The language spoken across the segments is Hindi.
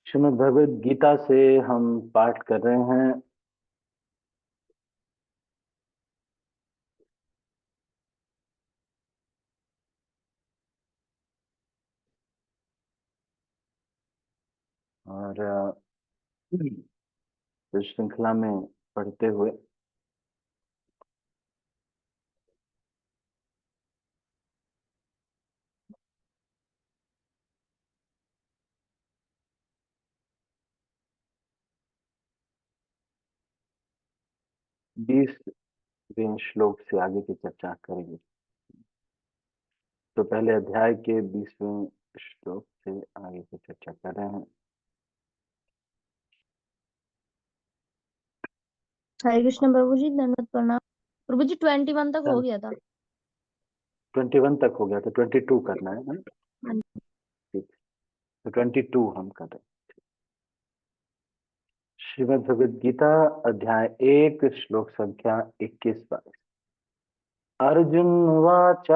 श्रीमद् भगवद गीता से हम पाठ कर रहे हैं। और इस श्रृंखला में पढ़ते हुए 20वें श्लोक से आगे की चर्चा करेंगे। तो पहले अध्याय के 20वें श्लोक से आगे की चर्चा कर रहे हैं। हरे कृष्ण प्रभु जी, दंडवत प्रणाम। प्रभु जी 21 तक हो गया था। 21 तक हो गया, तो 22 करना है ना? हाँ जी। ठीक, तो 22 हम कर रहे हैं। श्रीमद् भगवद गीता अध्याय 1 श्लोक संख्या 21-22। अर्जुन वाच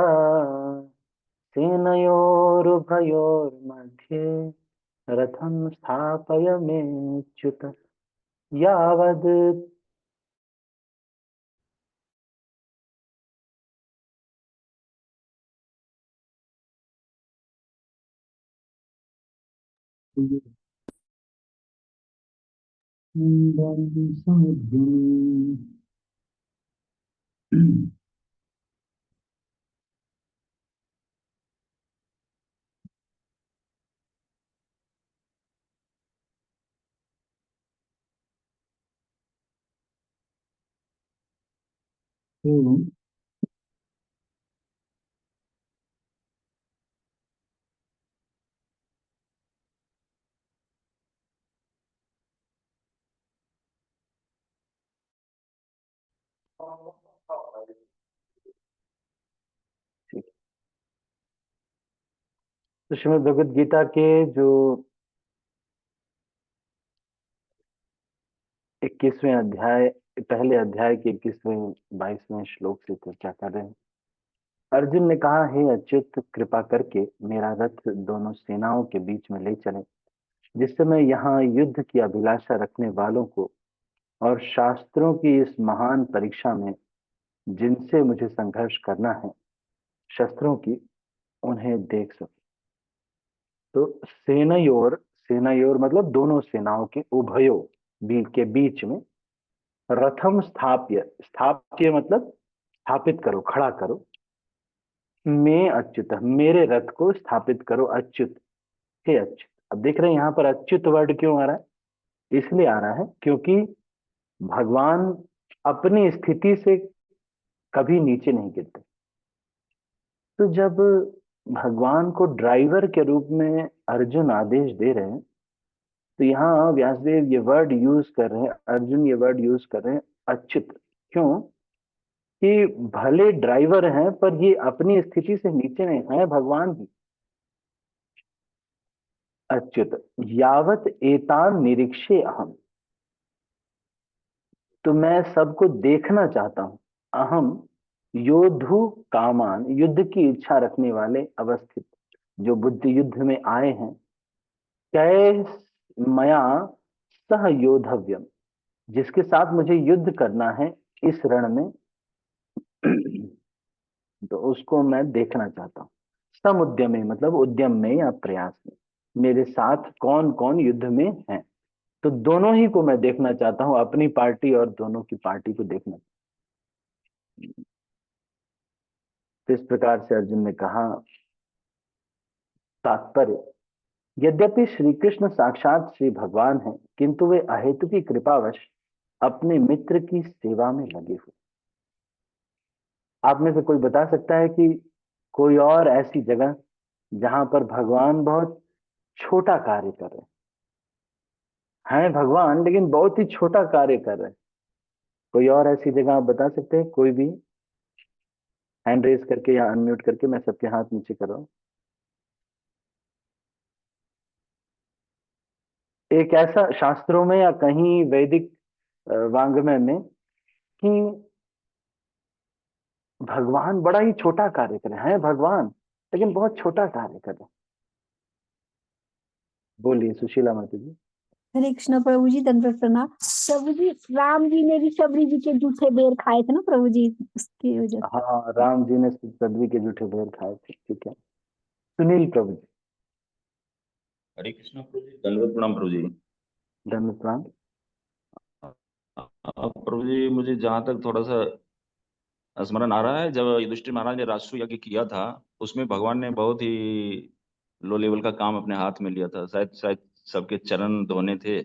सेनयोरुभयोर्मध्ये रथं स्थापयमेच्युत यावद् समुद्यमे। तो श्रीमद् भगवद गीता के जो 21वें अध्याय, पहले अध्याय के 21वें 22वें श्लोक से चर्चा कर रहे हैं। अर्जुन ने कहा, हे अच्युत, कृपा करके मेरा रथ दोनों सेनाओं के बीच में ले चले, जिससे मैं यहाँ युद्ध की अभिलाषा रखने वालों को और शास्त्रों की इस महान परीक्षा में जिनसे मुझे संघर्ष करना है, शस्त्रों की, उन्हें देख सकूं। तो सेनयोर, सेनयोर मतलब दोनों सेनाओं के, उभयो के बीच में, रथम स्थाप्य, स्थाप्य मतलब स्थापित करो, खड़ा करो, मैं अच्युत, मेरे रथ को स्थापित करो, अच्युत, हे अच्युत। अब देख रहे हैं यहाँ पर अच्युत वर्ड क्यों आ रहा है? इसलिए आ रहा है क्योंकि भगवान अपनी स्थिति से कभी नीचे नहीं गिरते। तो जब भगवान को ड्राइवर के रूप में अर्जुन आदेश दे रहे हैं, तो यहाँ व्यासदेव ये वर्ड यूज कर रहे हैं, अर्जुन ये वर्ड यूज कर रहे हैं, अच्युत। क्यों? कि भले ड्राइवर हैं पर ये अपनी स्थिति से नीचे नहीं है, भगवान भी। अच्युत यावत एतान निरीक्षे अहम, तो मैं सबको देखना चाहता हूं। अहम योद्धु कामान, युद्ध की इच्छा रखने वाले अवस्थित, जो बुद्ध युद्ध में आए हैं, कै मया सह योद्धव्यम, जिसके साथ मुझे युद्ध करना है इस रण में, तो उसको मैं देखना चाहता हूँ। सम उद्यम में मतलब उद्यम में या प्रयास में, मेरे साथ कौन कौन युद्ध में है, तो दोनों ही को मैं देखना चाहता हूँ, अपनी पार्टी और दोनों की पार्टी को देखना। तो इस प्रकार से अर्जुन ने कहा। तात्पर्य, यद्यपि श्री कृष्ण साक्षात श्री भगवान हैं, किंतु वे अहेतु की कृपावश अपने मित्र की सेवा में लगे हुए। आप में से कोई बता सकता है कि कोई और ऐसी जगह जहां पर भगवान बहुत छोटा कार्य कर रहे हैं भगवान, लेकिन बहुत ही छोटा कार्य कर रहे हैं? कोई और ऐसी जगह आप बता सकते हैं? कोई भी हैंड रेज करके या अनम्यूट करके, मैं सबके हाथ नीचे कर रहा हूं। एक ऐसा शास्त्रों में या कहीं वैदिक वांग्मय में कि भगवान बड़ा ही छोटा कार्य कर रहे हैं भगवान, लेकिन बहुत छोटा कार्य कर रहे हैं। बोलिए सुशीला माता जी। हरे कृष्णा प्रभु जी, दंडवत प्रणाम। प्रभु जी, राम जी ने भी शबरी जी के जूठे बेर खाए थे ना प्रभु जी, उसकी वजह से। हाँ, राम जी ने सदवी के जूठे बेर खाए थे। ठीक है, सुनील प्रभु जी। हरे कृष्णा प्रभु जी, दंडवत प्रणाम प्रभु जी। धन्यवाद प्रणाम। प्रभु जी, मुझे जहाँ तक थोड़ा सा स्मरण आ रहा है, जब युधिष्ठिर महाराज ने राजसूय यज्ञ किया था, उसमें भगवान ने बहुत ही लो लेवल का काम अपने हाथ में लिया था। शायद शायद सबके चरण धोने थे।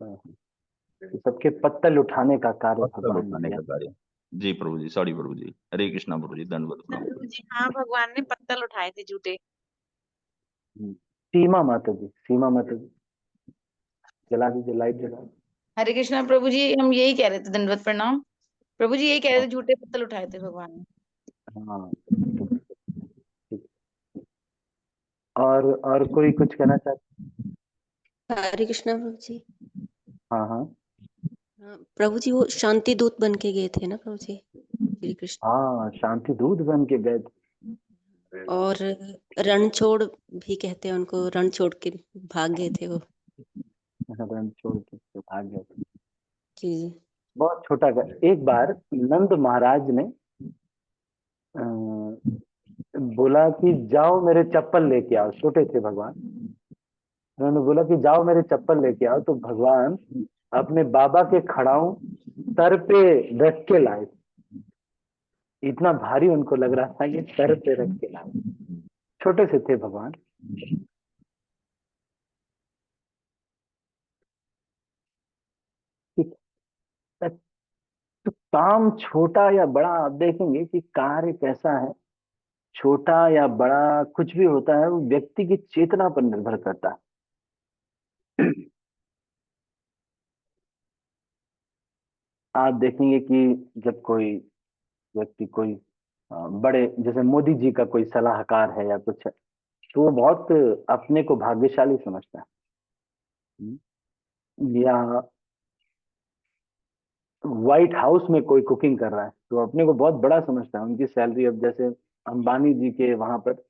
तो सबके पत्तल उठाने का कार्य पत्थर भगवान ने उठाने किया। का कार्य। जी प्रभु जी, सॉरी प्रभु जी। हरे कृष्णा प्रभु जी, दंडवत प्रणाम प्रभु जी। जी हाँ, भगवान ने पत्तल उठाए थे झूठे। सीमा माता जी, सीमा माता जी, जला दीजिए, लाइट जला दीजिए। हरे कृष्णा प्रभु जी, हम यही कह रहे थे, दंडवत प्रणाम प्रभु जी, यही कह रहे थे, झूठे पत्तल उठाए थे भगवान ने। हाँ, ठीक। और कोई कुछ कहना चाहते? हरे कृष्णा प्रभु जी। हाँ हाँ हाँ, प्रभु जी वो शांति दूत बन के गए थे ना प्रभु जी, श्री कृष्ण। हाँ, शांति दूत बन के गए थे। और रणछोड़ भी कहते हैं उनको, रण छोड़ के भाग गए थे वो। रण छोड़ के भाग गए थे। जी। बहुत छोटा एक बार नंद महाराज ने अ, बोला कि जाओ मेरे चप्पल लेके आओ। छोटे थे भगवान। उन्होंने बोला कि जाओ मेरे चप्पल लेके आओ, तो भगवान अपने बाबा के खड़ाऊ सर पे रख के लाए। इतना भारी उनको लग रहा था कि सर पे रख के लाए। छोटे से थे भगवान। ठीक है। तो काम छोटा या बड़ा, आप देखेंगे कि कार्य कैसा है, छोटा या बड़ा कुछ भी होता है, वो व्यक्ति की चेतना पर निर्भर करता है। आप देखेंगे कि जब कोई व्यक्ति कोई बड़े, जैसे मोदी जी का कोई सलाहकार है या कुछ है, तो वो बहुत अपने को भाग्यशाली समझता है। या व्हाइट हाउस में कोई कुकिंग कर रहा है तो अपने को बहुत बड़ा समझता है। उनकी सैलरी, अब जैसे अंबानी जी के वहां पर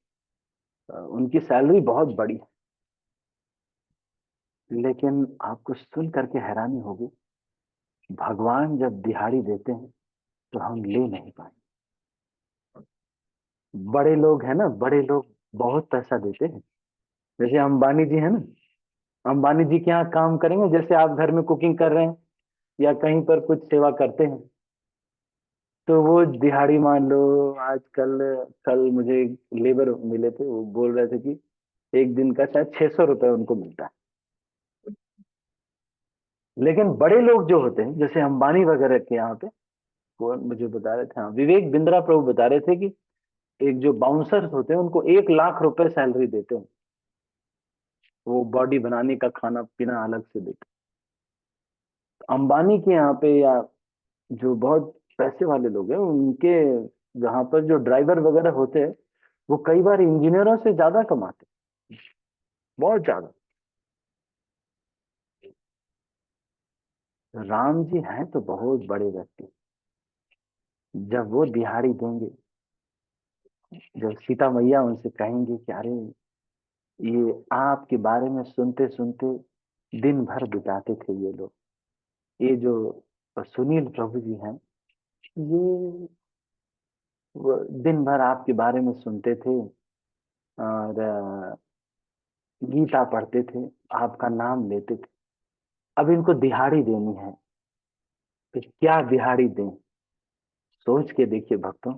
उनकी सैलरी बहुत बड़ी है, लेकिन आपको सुन करके हैरानी होगी, भगवान जब दिहाड़ी देते हैं तो हम ले नहीं पाए। बड़े लोग हैं ना, बड़े लोग बहुत पैसा देते हैं। जैसे अंबानी जी है ना, अंबानी जी के यहाँ काम करेंगे, जैसे आप घर में कुकिंग कर रहे हैं या कहीं पर कुछ सेवा करते हैं, तो वो दिहाड़ी मान लो। आजकल, कल मुझे लेबर मिले थे, वो बोल रहे थे कि एक दिन का शायद 600 रुपए उनको मिलता है। लेकिन बड़े लोग जो होते हैं, जैसे अंबानी वगैरह के यहाँ पे, वो मुझे बता रहे थे, हाँ, विवेक बिंद्रा प्रभु बता रहे थे कि एक जो बाउंसर्स होते हैं उनको 1 लाख रुपए सैलरी देते हैं। वो बॉडी बनाने का खाना पीना अलग से देते हैं। अंबानी के यहाँ पे या जो बहुत पैसे वाले लोग हैं, उनके यहाँ पर जो ड्राइवर वगैरह होते हैं, वो कई बार इंजीनियरों से ज्यादा कमाते हैं, बहुत ज्यादा। राम जी हैं तो बहुत बड़े व्यक्ति। जब वो दिहाड़ी देंगे, जब सीता मैया उनसे कहेंगे कि अरे, ये आपके बारे में सुनते सुनते दिन भर बिताते थे ये लोग, ये जो सुनील प्रभु जी हैं, ये वो दिन भर आपके बारे में सुनते थे और गीता पढ़ते थे, आपका नाम लेते थे। अब इनको दिहाड़ी देनी है, तो क्या दिहाड़ी दें? सोच के देखिए भक्तों,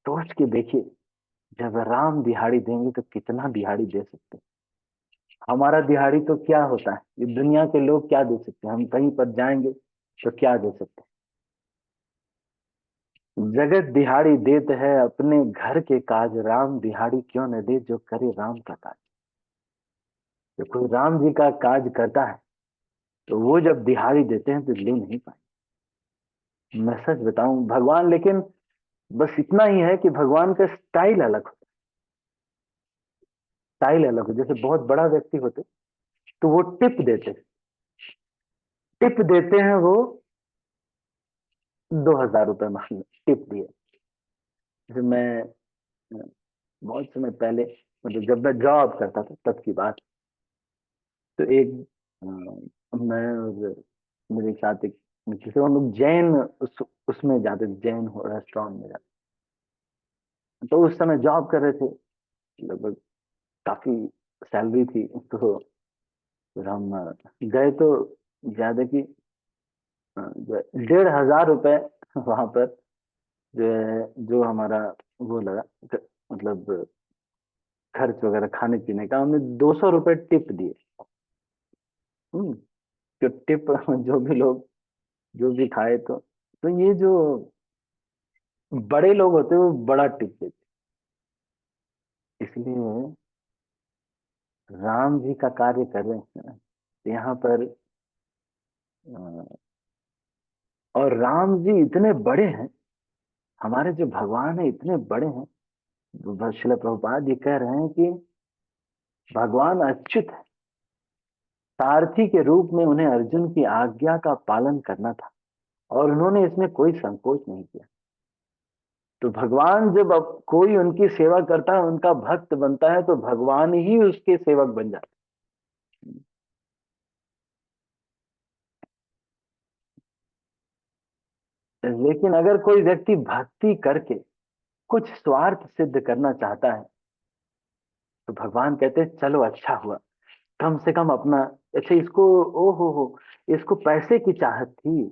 सोच के देखिए। जब राम दिहाड़ी देंगे तो कितना दिहाड़ी दे सकते हैं। हमारा दिहाड़ी तो क्या होता है, ये दुनिया के लोग क्या दे सकते हैं? हम कहीं पर जाएंगे तो क्या दे सकते हैं? जगत दिहाड़ी देत है अपने घर के काज, राम दिहाड़ी क्यों न दे जो करे राम का काज। तो कोई राम जी का काज करता है तो वो जब दिहाड़ी देते हैं तो ले नहीं पाए। मैं सच बताऊं, भगवान, लेकिन बस इतना ही है कि भगवान का स्टाइल अलग हो, स्टाइल अलग हो। जैसे बहुत बड़ा व्यक्ति होते तो वो टिप देते, टिप देते हैं वो 2,000 रुपए मान लो टिप दिए। जैसे मैं बहुत समय पहले मतलब जब मैं जॉब करता था तब की बात। तो एक मैं और मेरे साथ एक किसी हम लोग जैन उसमें जाते थे, जैन रेस्टोरेंट में जाते। तो उस समय जॉब कर रहे थे, लगभग काफी सैलरी थी। तो फिर हम गए तो ज्यादा की 1,500 रुपए वहां पर जो है, जो हमारा वो लगा, मतलब खर्च वगैरह खाने पीने का, हमने 200 रुपए टिप दिए। हम्म, जो टिप जो भी लोग जो भी खाए, तो ये जो बड़े लोग होते हैं वो बड़ा टिप देते। इसलिए राम जी का कार्य कर रहे हैं ना, यहाँ पर और राम जी इतने बड़े हैं, हमारे जो भगवान है इतने बड़े हैं। श्रील प्रभुपाद ये कह रहे हैं कि भगवान अच्युत है, सारथी के रूप में उन्हें अर्जुन की आज्ञा का पालन करना था और उन्होंने इसमें कोई संकोच नहीं किया। तो भगवान जब अब कोई उनकी सेवा करता है, उनका भक्त बनता है, तो भगवान ही उसके सेवक बन जाते हैं। लेकिन अगर कोई व्यक्ति भक्ति करके कुछ स्वार्थ सिद्ध करना चाहता है, तो भगवान कहते हैं चलो अच्छा हुआ, कम से कम अपना, अच्छा इसको, ओ हो, इसको पैसे की चाहत थी,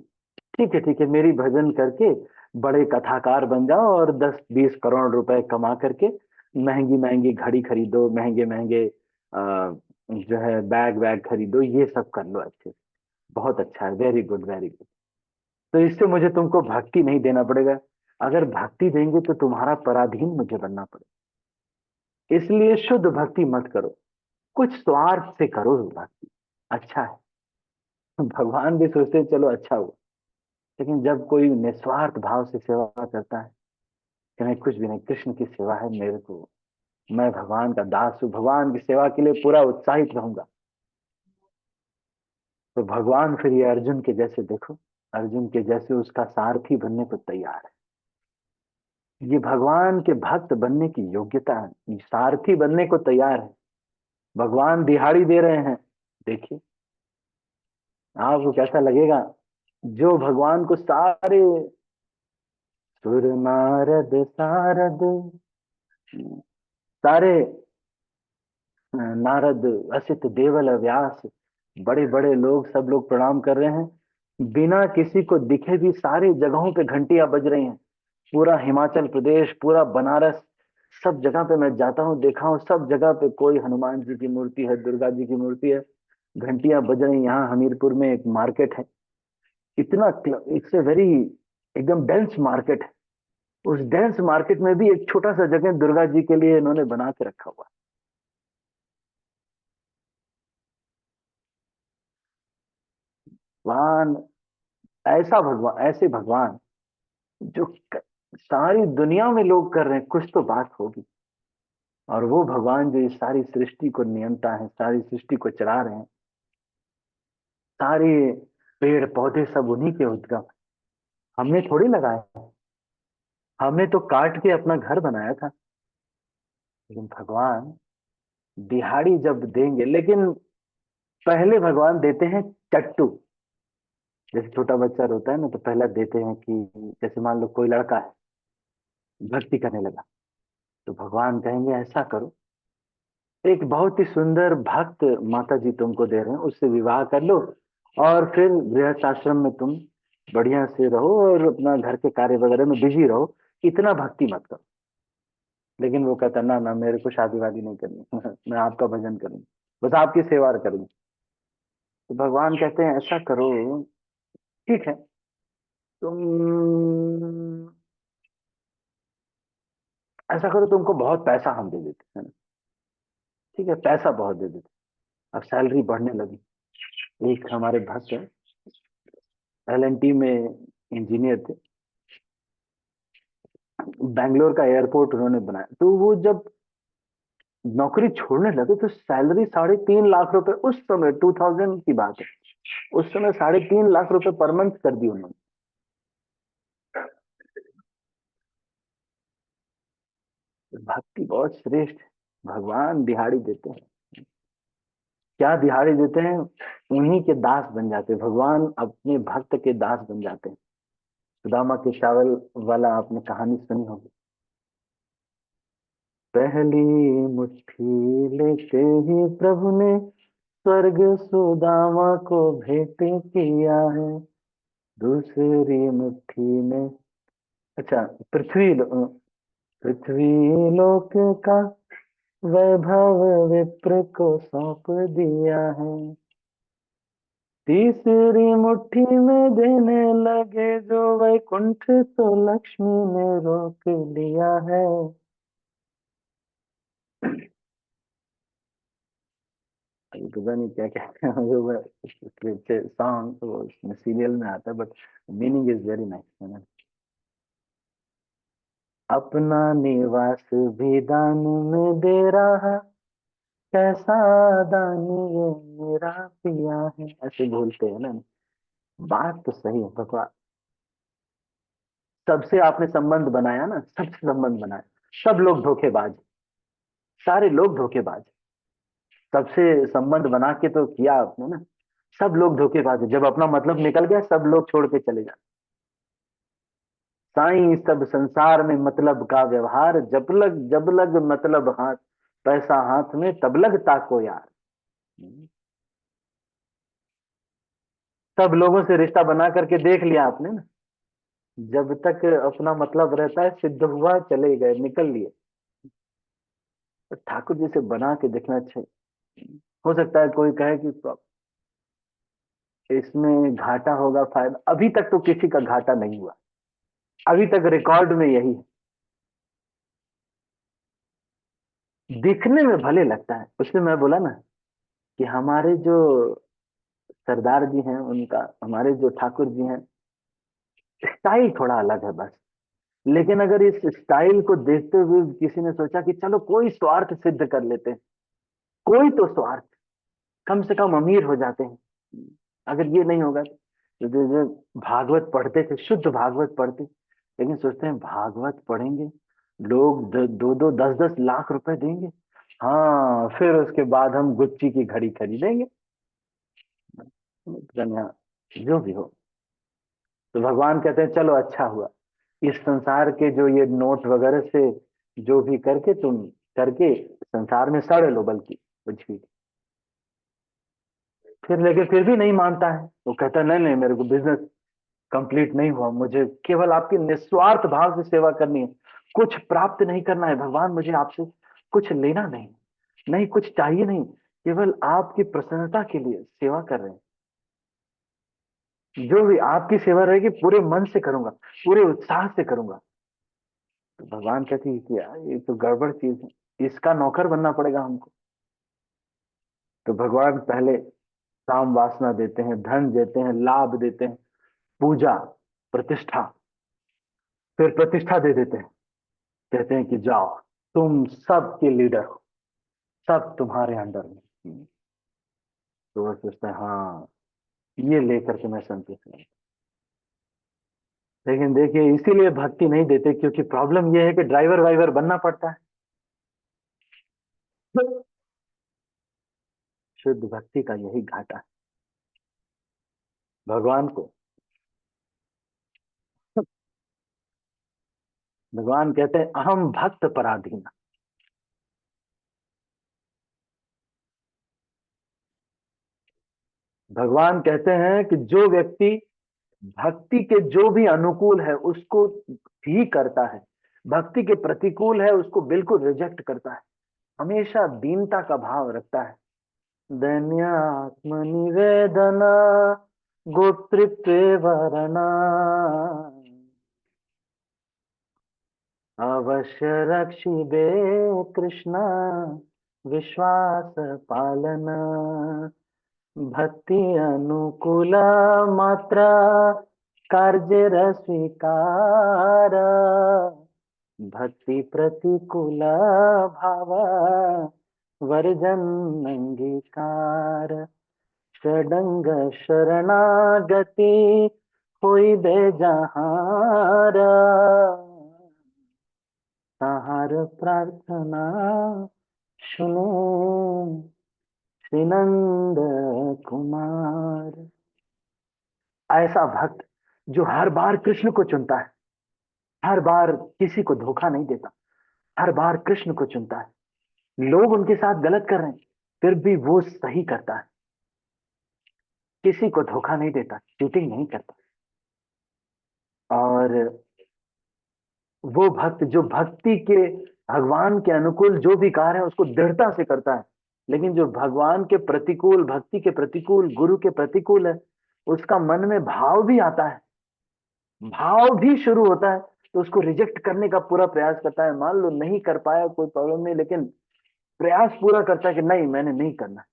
ठीक है मेरी भजन करके बड़े कथाकार बन जाओ और 10-20 करोड़ रुपए कमा करके महंगी महंगी घड़ी खरीदो, महंगे महंगे जो है बैग वैग खरीदो, ये सब कर लो अच्छे से, बहुत अच्छा है, वेरी गुड वेरी गुड। तो इससे मुझे तुमको भक्ति नहीं देना पड़ेगा, अगर भक्ति देंगे तो तुम्हारा पराधीन मुझे बनना पड़ेगा। इसलिए शुद्ध भक्ति मत करो, कुछ स्वार्थ से करो भक्ति, अच्छा है। भगवान भी सोचते हैं चलो अच्छा हुआ। लेकिन जब कोई निस्वार्थ भाव से सेवा करता है कि नहीं कुछ भी नहीं, कृष्ण की सेवा है मेरे को, मैं भगवान का दास हूं, भगवान की सेवा के लिए पूरा उत्साहित रहूंगा, तो भगवान फिर ये अर्जुन के जैसे, देखो अर्जुन के जैसे उसका सारथी बनने को तैयार है। ये भगवान के भक्त बनने की योग्यता है, ये सारथी बनने को तैयार है। भगवान दिहाड़ी दे रहे हैं, देखिए आपको कैसा लगेगा। जो भगवान को सारे सुर नारद सारद, सारे नारद असित देवल व्यास, बड़े बड़े लोग, सब लोग प्रणाम कर रहे हैं, बिना किसी को दिखे भी सारी जगहों पे घंटियां बज रही हैं। पूरा हिमाचल प्रदेश, पूरा बनारस, सब जगह पे मैं जाता हूँ, देखा हूँ, सब जगह पे कोई हनुमान जी की मूर्ति है, दुर्गा जी की मूर्ति है, घंटियां बज रही। यहाँ हमीरपुर में एक मार्केट है, इतना, इट्स ए वेरी एकदम डेंस मार्केट है। उस डेंस मार्केट में भी एक छोटा सा जगह दुर्गा जी के लिए इन्होंने बना के रखा हुआ। भगवान, ऐसा भगवान, ऐसे भगवान जो सारी दुनिया में लोग कर रहे हैं, कुछ तो बात होगी। और वो भगवान जो इस सारी सृष्टि को नियंता है, सारी सृष्टि को चला रहे हैं, सारे पेड़ पौधे सब उन्हीं के उद्गम, हमने थोड़ी लगाया, हमने तो काट के अपना घर बनाया था। लेकिन भगवान दिहाड़ी जब देंगे, लेकिन पहले भगवान देते हैं चट्टू। जैसे छोटा बच्चा रोता है ना, तो पहला देते हैं कि जैसे मान लो कोई लड़का है, भक्ति करने लगा, तो भगवान कहेंगे ऐसा करो, एक बहुत ही सुंदर भक्त माता जी तुमको दे रहे हैं, उससे विवाह कर लो और फिर गृहस्थ आश्रम में तुम बढ़िया से रहो और अपना घर के कार्य वगैरह में बिजी रहो, इतना भक्ति मत करो। लेकिन वो कहता ना ना, मेरे को शादी वादी नहीं करनी मैं आपका भजन करूंगी, बस आपकी सेवा करूंगी। तो भगवान कहते हैं ऐसा करो, ठीक है, तुम ऐसा करो, तुमको बहुत पैसा हम दे देते हैं, ठीक है, पैसा बहुत दे देते। अब सैलरी बढ़ने लगी। एक हमारे भक्त है, LNT में इंजीनियर थे, बैंगलोर का एयरपोर्ट उन्होंने बनाया, तो वो जब नौकरी छोड़ने लगे तो सैलरी 3.5 लाख रुपए, उस समय 2000 की बात है, उस समय 3.5 लाख रुपए पर मंथ कर दी उन्होंने। भक्ति बहुत श्रेष्ठ है। भगवान दिहाड़ी देते हैं। क्या दिहाड़ी देते हैं? उन्हीं के दास बन जाते हैं। भगवान अपने भक्त के दास बन जाते हैं। सुदामा के चावल वाला आपने कहानी सुनी होगी। पहली मुट्ठी लेते ही प्रभु ने स्वर्ग सुदामा को भेंट किया है। दूसरी मुट्ठी में, अच्छा, पृथ्वी लोक का वैभव विप्र को सौंप दिया है। तीसरी मुट्ठी में देने लगे जो वैकुंठ, तो लक्ष्मी ने रोक लिया है। अभी पता नहीं क्या कहते हैं वो सॉन्ग, तो उसमें सीरियल में आता है, but meaning is very nice. अपना निवास भी दान में दे रहा, कैसा दानी ये मेरा पिया है, ऐसे बोलते हैं ना। बात तो सही है। भगवान सबसे आपने संबंध बनाया ना, सबसे संबंध बनाया। सब लोग धोखेबाज, सारे लोग धोखेबाज। सबसे संबंध बना के तो किया आपने ना। सब लोग धोखेबाज है। जब अपना मतलब निकल गया, सब लोग छोड़ के चले जाते। साईं सब संसार में मतलब का व्यवहार, जब लग मतलब हाथ, पैसा हाथ में तब लग ताको यार। सब लोगों से रिश्ता बना करके देख लिया आपने ना। जब तक अपना मतलब रहता है, सिद्ध हुआ, चले गए, निकल लिए। तो ठाकुर जी से बना के देखना चाहिए। हो सकता है कोई कहे कि इसमें घाटा होगा, फायदा, अभी तक तो किसी का घाटा नहीं हुआ। अभी तक रिकॉर्ड में यही है। दिखने में भले लगता है, उसमें मैं बोला ना कि हमारे जो सरदार जी हैं, उनका, हमारे जो ठाकुर जी हैं, स्टाइल थोड़ा अलग है बस। लेकिन अगर इस स्टाइल को देखते हुए किसी ने सोचा कि चलो कोई स्वार्थ सिद्ध कर लेते हैं, कोई तो स्वार्थ, कम से कम अमीर हो जाते हैं, अगर ये नहीं होगा तो जो भागवत पढ़ते थे, शुद्ध भागवत पढ़ते, लेकिन सोचते हैं भागवत पढ़ेंगे, लोग दो दो 10-10 लाख रुपए देंगे, हाँ, फिर उसके बाद हम गुच्ची की घड़ी खरीदेंगे। जो भी हो, तो भगवान कहते हैं चलो अच्छा हुआ, इस संसार के जो ये नोट वगैरह से जो भी करके तुम करके संसार में सड़ लो, बल्कि कुछ भी। फिर भी नहीं मानता है। वो कहता है नहीं नहीं, मेरे को बिजनेस कंप्लीट नहीं हुआ, मुझे केवल आपकी निस्वार्थ भाव से सेवा करनी है, कुछ प्राप्त नहीं करना है भगवान, मुझे आपसे कुछ लेना नहीं, नहीं कुछ चाहिए नहीं, केवल आपकी प्रसन्नता के लिए सेवा कर रहे हैं। जो भी आपकी सेवा रहेगी पूरे मन से करूंगा, पूरे उत्साह से करूंगा। तो भगवान कहती है कि यार ये तो गड़बड़ चीज है, इसका नौकर बनना पड़ेगा हमको। तो भगवान पहले काम वासना देते हैं, धन देते हैं, लाभ देते हैं, पूजा, प्रतिष्ठा, फिर प्रतिष्ठा दे देते हैं। कहते हैं कि जाओ, तुम सबके लीडर हो, सब तुम्हारे अंडर में। तो वो सोचता है हाँ, ये लेकर के मैं संतुष्ट हूँ। लेकिन देखिए, इसीलिए भक्ति नहीं देते, क्योंकि प्रॉब्लम ये है कि ड्राइवर वाइवर बनना पड़ता है। शुद्ध भक्ति का यही घाटा है भगवान को। भगवान कहते हैं अहम भक्त पराधीन। भगवान कहते हैं कि जो व्यक्ति भक्ति के जो भी अनुकूल है उसको ही करता है, भक्ति के प्रतिकूल है उसको बिल्कुल रिजेक्ट करता है, हमेशा दीनता का भाव रखता है। दैन्यात्म निवेदना गोप्तृत्व वरना, अवश्य रक्षिबे कृष्ण विश्वास पालना, भक्ति अनुकूल मात्रा कार्य स्वीकार, भक्ति प्रतिकूल भाव वर्जन अंगीकार, षडंग शरणागति कोई बेजहारा, सहार प्रार्थना सुनो श्री नंद कुमार। ऐसा भक्त जो हर बार कृष्ण को चुनता है, हर बार किसी को धोखा नहीं देता, हर बार कृष्ण को चुनता है। लोग उनके साथ गलत कर रहे हैं, फिर भी वो सही करता है, किसी को धोखा नहीं देता, चीटिंग नहीं करता। और वो भक्त जो भक्ति के, भगवान के अनुकूल जो भी कार्य है उसको दृढ़ता से करता है, लेकिन जो भगवान के प्रतिकूल, भक्ति के प्रतिकूल, गुरु के प्रतिकूल है, उसका मन में भाव भी आता है, भाव भी शुरू होता है, तो उसको रिजेक्ट करने का पूरा प्रयास करता है। मान लो नहीं कर पाया, कोई प्रॉब्लम नहीं, लेकिन प्रयास पूरा करता है कि नहीं, मैंने नहीं करना।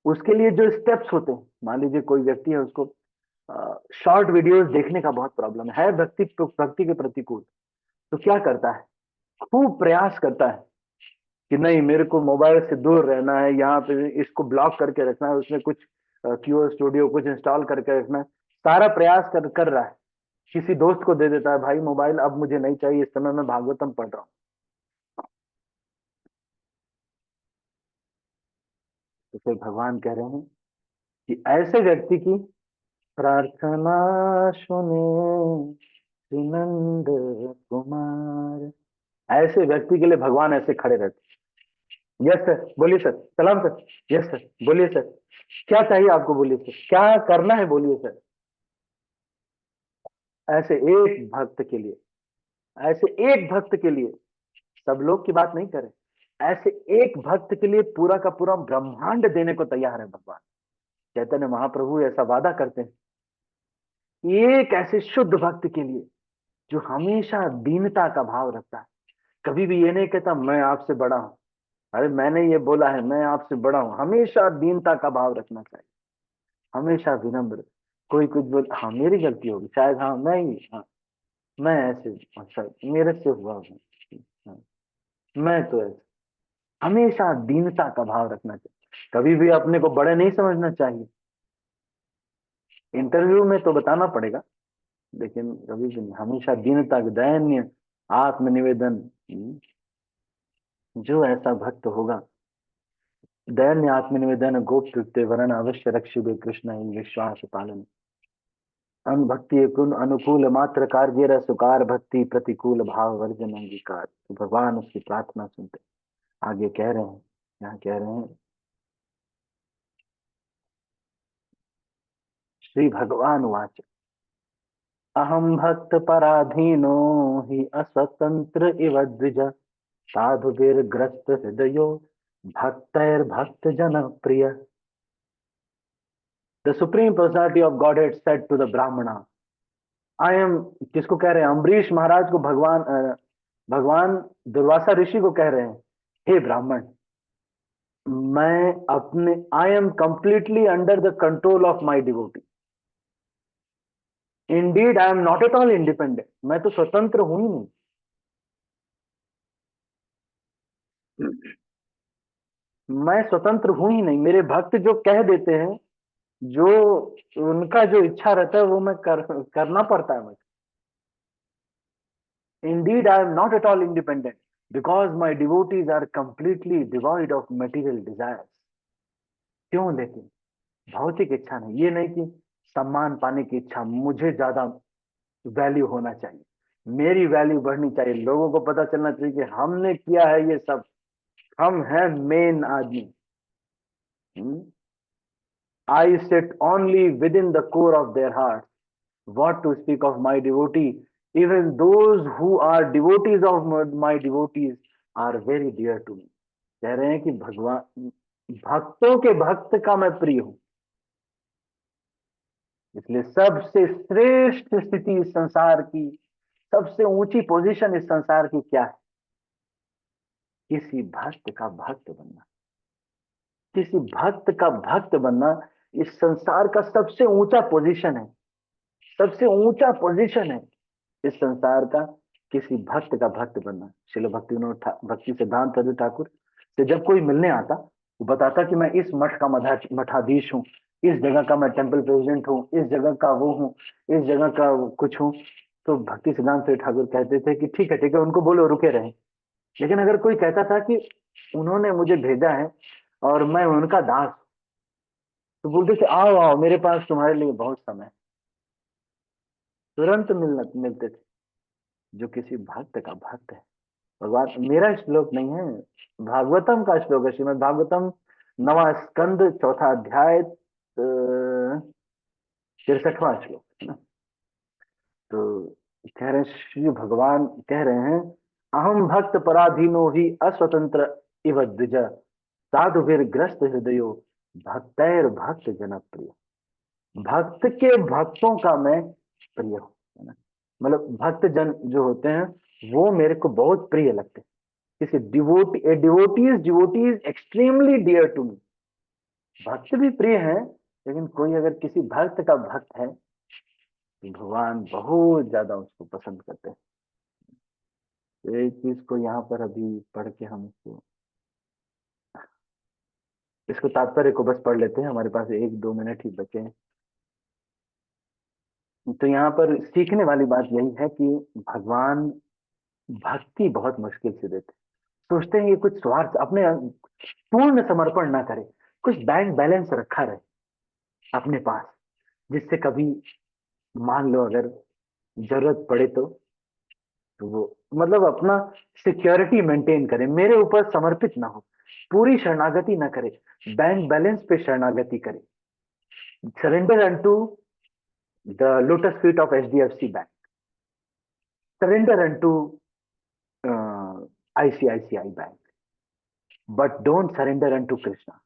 उसके लिए जो स्टेप्स होते हैं, मान लीजिए कोई व्यक्ति है, उसको शॉर्ट वीडियोस देखने का बहुत प्रॉब्लम है, भक्ति के प्रतिकूल, तो क्या करता है, खूब प्रयास करता है कि नहीं, मेरे को मोबाइल से दूर रहना है, यहाँ पे इसको ब्लॉक करके रखना है, उसमें कुछ क्यूओ स्टूडियो कुछ इंस्टॉल करके रखना है, सारा प्रयास कर रहा है। किसी दोस्त को दे देता है, भाई मोबाइल अब मुझे नहीं चाहिए, इस समय मैं भागवतम पढ़ रहा हूँ। तो फिर भगवान कह रहे हैं कि ऐसे व्यक्ति की प्रार्थना सुने श्री नंद कुमार। ऐसे व्यक्ति के लिए भगवान ऐसे खड़े रहते। यस सर, बोलिए सर, सलाम सर, यस सर, बोलिए सर, क्या चाहिए आपको, बोलिए सर, क्या करना है, बोलिए सर। ऐसे एक भक्त के लिए, ऐसे एक भक्त के लिए, सब लोग की बात नहीं करें, ऐसे एक भक्त के लिए पूरा का पूरा ब्रह्मांड देने को तैयार है भगवान। चैतन्य महाप्रभु ऐसा वादा करते हैं, एक ऐसे शुद्ध भक्त के लिए जो हमेशा दीनता का भाव रखता है, कभी भी ये नहीं कहता मैं आपसे बड़ा हूं, अरे मैंने ये बोला है मैं आपसे बड़ा हूं, हमेशा दीनता का भाव रखना चाहिए, हमेशा विनम्र। कोई कुछ बोल, हाँ मेरी गलती होगी शायद, हाँ मैं ही, हाँ मैं ऐसे, अच्छा मेरे से हुआ हूँ, हाँ, मैं तो ऐसे, हमेशा दीनता का भाव रखना चाहिए, कभी भी अपने को बड़े नहीं समझना चाहिए। इंटरव्यू में तो बताना पड़ेगा, लेकिन कभी भी नहीं, हमेशा दीनता, दैन्य, आत्मनिवेदन। जो ऐसा भक्त होगा, दैन्य आत्मनिवेदन गोप्तृत्य वर्ण अवश्य रक्षिबे कृष्ण ही विश्वास पालन। अनुभक्ति अनुकूल मात्र कार्य सुकार भक्ति प्रतिकूल भाव वर्जन अंगीकार। तो भगवान उसकी प्रार्थना सुनते। आगे कह रहे हैं, यहाँ कह रहे हैं, श्री भगवान वाच अहम भक्त पराधीनो ही अस्वतंत्र इव द्विज साधुभिर्ग्रस्त हृदयो भक्तैर्भक्त जन प्रिय। The supreme personality of Godhead said to the brahmana, I M, किसको कह रहे हैं, अम्बरीश महाराज को भगवान दुर्वासा ऋषि को कह रहे हैं, हे ब्राह्मण, मैं अपने, I am completely under the control of my devotee. Indeed I am not at all independent, मैं तो स्वतंत्र हूं ही नहीं। मैं स्वतंत्र हूं ही नहीं, मेरे भक्त जो कह देते हैं, जो उनका जो इच्छा रहता है वो मैं करना पड़ता है मुझे। Indeed, I am not at all independent because my devotees are completely devoid of material desires. क्यों? लेकिन भौतिक इच्छा नहीं, ये नहीं कि सम्मान पाने की इच्छा, मुझे ज्यादा वैल्यू होना चाहिए, मेरी वैल्यू बढ़नी चाहिए, लोगों को पता चलना चाहिए कि हमने किया है ये सब, हम हैं मेन आदमी। I sit only within the core of their heart. What to speak of my devotee? Even those who are devotees of my devotees are very dear to me. कह रहे हैं कि भगवान, भक्तों के भक्त का मैं प्रिय हूं, इसलिए सबसे श्रेष्ठ स्थिति इस संसार की, सबसे ऊंची पोजीशन इस संसार की क्या है? किसी भक्त का भक्त बनना। किसी भक्त का भक्त बनना इस संसार का सबसे ऊंचा पोजीशन है, सबसे ऊंचा पोजीशन है इस संसार का, किसी भक्त का भक्त बनना। श्रील भक्ति सिद्धांत ठाकुर से जब कोई मिलने आता, वो बताता कि मैं इस मठ का मठाधीश हूँ, इस जगह का मैं टेम्पल प्रेसिडेंट हूँ, इस जगह का वो हूँ, इस जगह का कुछ हूँ। तो भक्ति सिद्धांत ठाकुर कहते थे कि ठीक है उनको बोलो रुके रहे, लेकिन अगर कोई कहता था कि उन्होंने मुझे भेजा है और मैं उनका दास हूं, तो बोलते थे आओ आओ मेरे पास तुम्हारे लिए बहुत समय है। तुरंत मिलते थे। जो किसी भक्त का भक्त है, भगवान, मेरा श्लोक नहीं है, भागवतम का श्लोक है, श्रीमद् भागवतम 9वां स्कंद 4था अध्याय 63वां श्लोक है ना। तो कह रहे हैं, श्री भगवान कह रहे हैं, अहम भक्त पराधीनो ही अस्वतंत्र इव द्विज साधुवीर ग्रस्त हृदयो भक्तैर भक्त जनप्रिय। भक्त के भक्तों का मैं प्रिय हूं, है ना। मतलब भक्त जन जो होते हैं वो मेरे को बहुत प्रिय लगते हैं। किसी devotee is extremely dear to me. भक्त भी प्रिय है, लेकिन कोई अगर किसी भक्त का भक्त है तो भगवान बहुत ज्यादा उसको पसंद करते हैं। तो एक चीज को यहाँ पर अभी पढ़ के हम इसको तात्पर्य को बस पढ़ लेते हैं, हमारे पास 1-2 मिनट ही बचे हैं। तो यहाँ पर सीखने वाली बात यही है कि भगवान भक्ति बहुत मुश्किल से देते। सोचते हैं ये कुछ स्वार्थ, अपने पूर्ण समर्पण ना करे, कुछ बैंक बैलेंस रखा रहे अपने पास, जिससे कभी मान लो अगर जरूरत पड़े तो वो मतलब अपना सिक्योरिटी मेंटेन करे, मेरे ऊपर समर्पित ना हो, पूरी शरणागति ना करे, बैंक बैलेंस पे शरणागति करे। Surrender unto the lotus feet of HDFC bank, surrender unto ICICI bank, but don't surrender unto Krishna.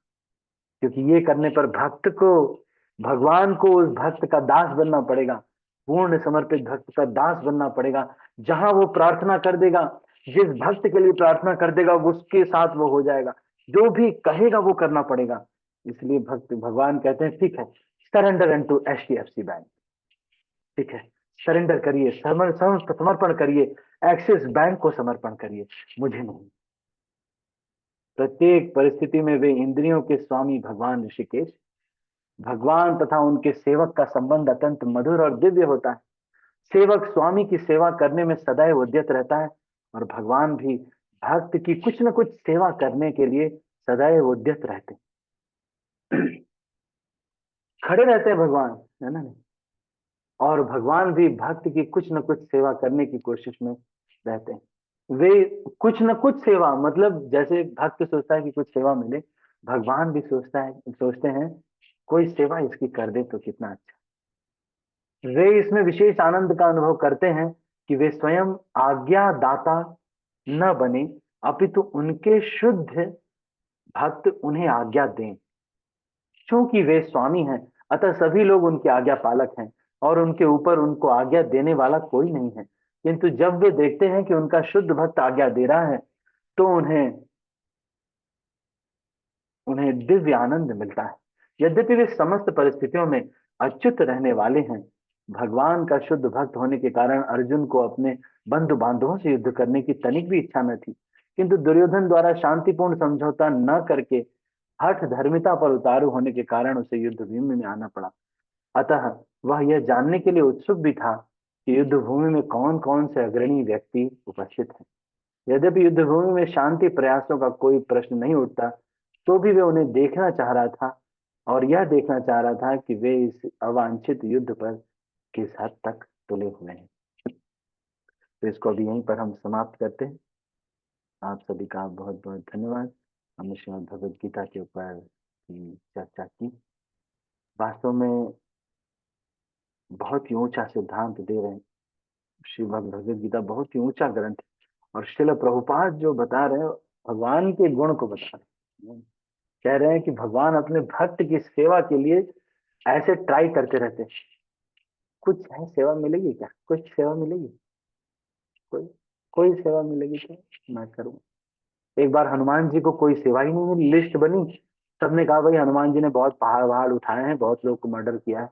क्योंकि ये करने पर भक्त को, भगवान को उस भक्त का दास बनना पड़ेगा, पूर्ण समर्पित भक्त का दास बनना पड़ेगा। जहां वो प्रार्थना कर देगा, जिस भक्त के लिए प्रार्थना कर देगा उसके साथ वो हो जाएगा, जो भी कहेगा वो करना पड़ेगा। इसलिए भक्त भगवान कहते हैं ठीक है, सरेंडर इनटू HDFC बैंक, ठीक है, सरेंडर करिए, समर्पण करिए, एक्सिस बैंक को समर्पण करिए, मुझे नहीं। प्रत्येक परिस्थिति में वे इंद्रियों के स्वामी भगवान ऋषिकेश, भगवान तथा उनके सेवक का संबंध अत्यंत मधुर और दिव्य होता है। सेवक स्वामी की सेवा करने में सदैव उद्यत रहता है और भगवान भी भक्त की कुछ न कुछ सेवा करने के लिए सदैव उद्यत रहते हैं। खड़े रहते हैं भगवान, है ना। और भगवान भी भक्त की कुछ न कुछ सेवा करने की कोशिश में रहते हैं। वे कुछ न कुछ सेवा, मतलब जैसे भक्त सोचता है कि कुछ सेवा मिले, भगवान भी सोचते हैं कोई सेवा इसकी कर दे तो कितना अच्छा। वे इसमें विशेष आनंद का अनुभव करते हैं कि वे स्वयं आज्ञादाता न बने, अपितु उनके शुद्ध भक्त उन्हें आज्ञा दें। क्योंकि वे स्वामी हैं, अतः सभी लोग उनके आज्ञा पालक हैं और उनके ऊपर उनको आज्ञा देने वाला कोई नहीं है। किंतु जब वे देखते हैं कि उनका शुद्ध भक्त आज्ञा दे रहा है तो उन्हें दिव्य आनंद मिलता है। यद्यपि वे समस्त परिस्थितियों में अच्युत रहने वाले हैं, भगवान का शुद्ध भक्त होने के कारण अर्जुन को अपने बंधु बांधवों से युद्ध करने की तनिक भी इच्छा न थी। किंतु दुर्योधन द्वारा शांतिपूर्ण समझौता न करके हठ धर्मिता पर उतारू होने के कारण उसे युद्ध भूमि में आना पड़ा। अतः वह यह जानने के लिए उत्सुक भी था कि युद्ध भूमि में कौन कौन से अग्रणी व्यक्ति उपस्थित हैं। यद्यपि युद्ध भूमि में शांति प्रयासों का कोई प्रश्न नहीं उठता, तो भी वे उन्हें देखना चाह रहा था और यह देखना चाह रहा था कि वे इस अवांछित युद्ध पर किस हद तक तुले हुए हैं। तो इसको अभी यहीं पर हम समाप्त करते हैं। आप सभी का बहुत बहुत धन्यवाद। हमने श्रीमद् भगवद गीता के ऊपर की चर्चा की। वास्तव में बहुत ही ऊंचा सिद्धांत दे रहे हैं। श्रीमद् भगवद गीता बहुत ही ऊंचा ग्रंथ है और श्रील प्रभुपाद जो बता रहे हैं भगवान के गुण को बता रहे हैं। कह रहे हैं कि भगवान अपने भक्त की सेवा के लिए ऐसे ट्राई करते रहते हैं। कुछ है सेवा मिलेगी क्या? कुछ सेवा मिलेगी? कोई सेवा मिलेगी तो मैं करूँ। एक बार हनुमान जी को कोई सेवा ही नहीं मिली, लिस्ट बनी, सबने कहा भाई हनुमान जी ने बहुत पहाड़ उठाए हैं, बहुत लोग को मर्डर किया है,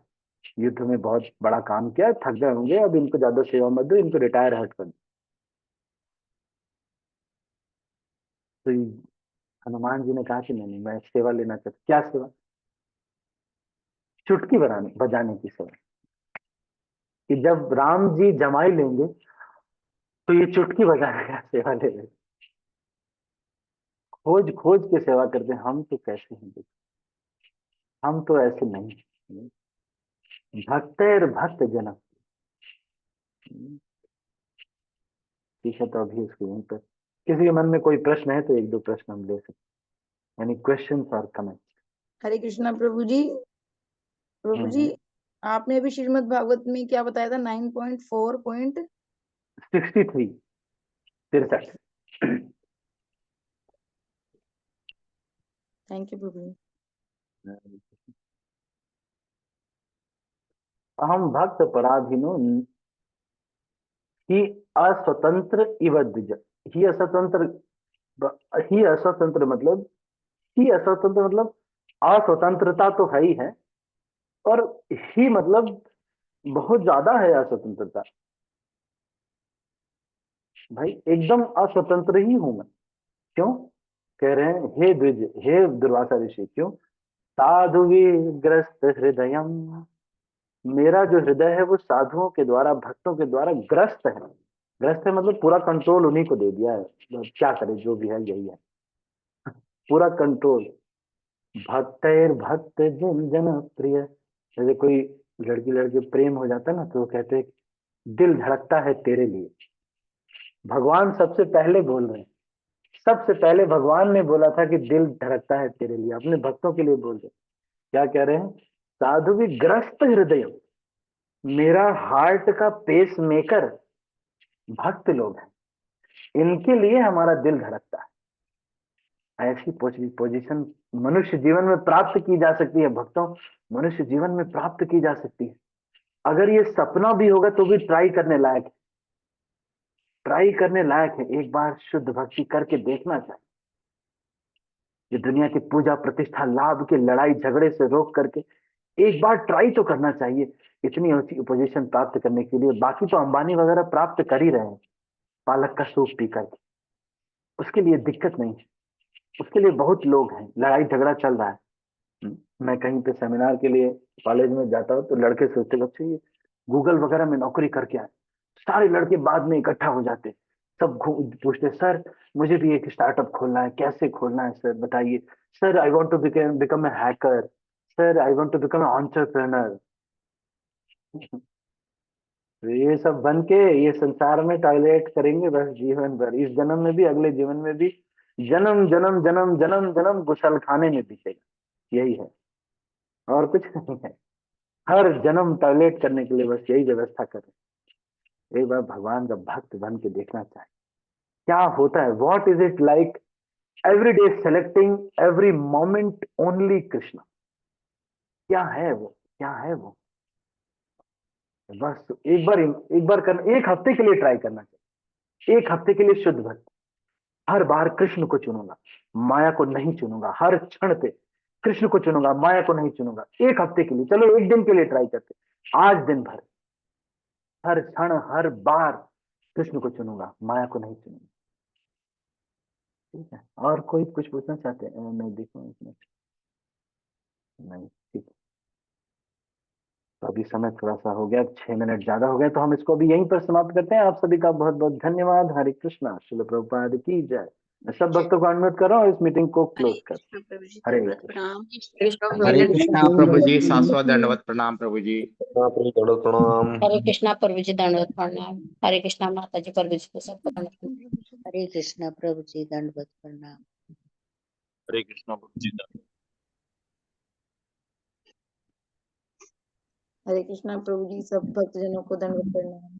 युद्ध में बहुत बड़ा काम किया, थक गए होंगे, अब इनको ज्यादा सेवा मत दो, इनको रिटायर हट कर दो। तो हनुमान जी ने कहा कि नहीं मैं सेवा लेना चाहता। क्या सेवा? चुटकी बजाने की सेवा। कि जब राम जी जमाई लेंगे तो ये चुटकी बजाने का सेवा ले लेंगे। खोज खोज के सेवा करते हैं। हम तो कैसे हैं देखो, हम तो ऐसे नहीं हैं। भक्तेर भक्त जन। ठीक है, तो अभी इसको यहीं पर, किसी के मन में कोई प्रश्न है तो एक दो प्रश्न हम ले सकते हैं, एनी क्वेश्चंस और कमेंट। हरे कृष्णा प्रभु जी। प्रभु जी, आपने अभी श्रीमद् भागवत में क्या बताया था? 9.4. 63 63। थैंक यू प्रभु जी। अहम भक्त पराधीनो ही अस्वतंत्र इव द्विज। ही अस्वतंत्र, ही अस्वतंत्र मतलब, ही अस्वतंत्र मतलब अस्वतंत्रता तो है ही है, और ही मतलब बहुत ज्यादा है अस्वतंत्रता। भाई एकदम अस्वतंत्र ही हूं मैं। क्यों कह रहे हैं? हे द्विज, हे दुर्वासा ऋषि, क्यों? साधु विग्रस्त हृदयम, मेरा जो हृदय है वो साधुओं के द्वारा, भक्तों के द्वारा ग्रस्त है। ग्रस्त है मतलब पूरा कंट्रोल उन्हीं को दे दिया है, क्या करे, जो भी है यही है, पूरा कंट्रोल। भक्तेर भक्त जन जन प्रिय। जैसे कोई लड़की लड़के प्रेम हो जाता है ना, तो वो कहते हैं दिल धड़कता है तेरे लिए। भगवान सबसे पहले बोल रहे हैं, सबसे पहले भगवान ने बोला था कि दिल धड़कता है तेरे लिए, अपने भक्तों के लिए बोल रहे। क्या कह रहे हैं? साधु भी ग्रस्त हृदय, मेरा हार्ट का पेस मेकर भक्त लोग हैं, इनके लिए हमारा दिल धड़कता है। ऐसी पोजीशन मनुष्य जीवन में प्राप्त की जा सकती है भक्तों, मनुष्य जीवन में प्राप्त की जा सकती है। अगर ये सपना भी होगा तो भी ट्राई करने लायक है, ट्राई करने लायक है। एक बार शुद्ध भक्ति करके देखना चाहिए। ये दुनिया की पूजा प्रतिष्ठा लाभ के लड़ाई झगड़े से रोक करके एक बार ट्राई तो करना चाहिए, इतनी ऊंची पोजीशन प्राप्त करने के लिए। बाकी तो अंबानी वगैरह प्राप्त कर ही रहे हैं पालक का सूप पी करके, उसके लिए दिक्कत नहीं है। उसके लिए बहुत लोग हैं, लड़ाई झगड़ा चल रहा है। मैं कहीं पे सेमिनार के लिए कॉलेज में जाता हूँ तो लड़के सोचते बच्चे ये गूगल वगैरह में नौकरी करके आए, सारे लड़के बाद में इकट्ठा हो जाते, सब पूछते सर मुझे भी एक स्टार्टअप खोलना है, कैसे खोलना है सर बताइए। Sir I want to become a hacker, sir I want to become a entrepreneur. ये सब बन के ये संसार में टॉयलेट करेंगे बस जीवन भर, इस जन्म में भी अगले जीवन में भी, जन्म जन्म जन्म जन्म जन्म गुसल खाने में बीतेगा, यही है और कुछ नहीं है। हर जन्म टॉयलेट करने के लिए बस यही व्यवस्था कर रहे हैं। एक बार भगवान का भक्त बन के देखना चाहिए क्या होता है। What is it like every day selecting every moment only Krishna. क्या है वो, क्या है वो? बस एक बार करना, एक हफ्ते के लिए ट्राई करना चाहिए। एक हफ्ते के लिए शुद्ध भक्त, हर बार कृष्ण को चुनूंगा, माया को नहीं चुनूंगा। हर क्षण पे कृष्ण को चुनूंगा, माया को नहीं चुनूंगा। एक हफ्ते के लिए, चलो एक दिन के लिए ट्राई करते, आज दिन भर हर क्षण हर बार कृष्ण को चुनूंगा, माया को नहीं चुनूंगा। ठीक है, और कोई कुछ पूछना चाहते हैं? मैं देखूं इसमें, नहीं ठीक है। तो अभी समय थोड़ा सा हो गया, 6 मिनट ज्यादा हो गया, तो हम इसको अभी यहीं पर समाप्त करते हैं। आप सभी का बहुत बहुत धन्यवाद। हरे कृष्णा, श्रील प्रभुपाद की जय। मैं सब भक्तों को अनुरोध कर रहा हूँ इस मीटिंग को हरे क्लोज कर। कृष्ण प्रभु जी, हरे दंडवत कृष्ण। प्रणाम। हरे कृष्णा प्रभु जी, शाश्वत दंडवत प्रणाम प्रभु जी। प्रणाम। हरे कृष्णा प्रभु जी दंडवत प्रणाम। हरे कृष्णा माता जी प्रभु जी को सबको दंडवत प्रणाम। हरे कृष्णा प्रभु जी दंडवत प्रणाम। हरे कृष्णा प्रभु जी। हरे कृष्णा प्रभु जी, सब भक्तजनों को दंडवत प्रणाम।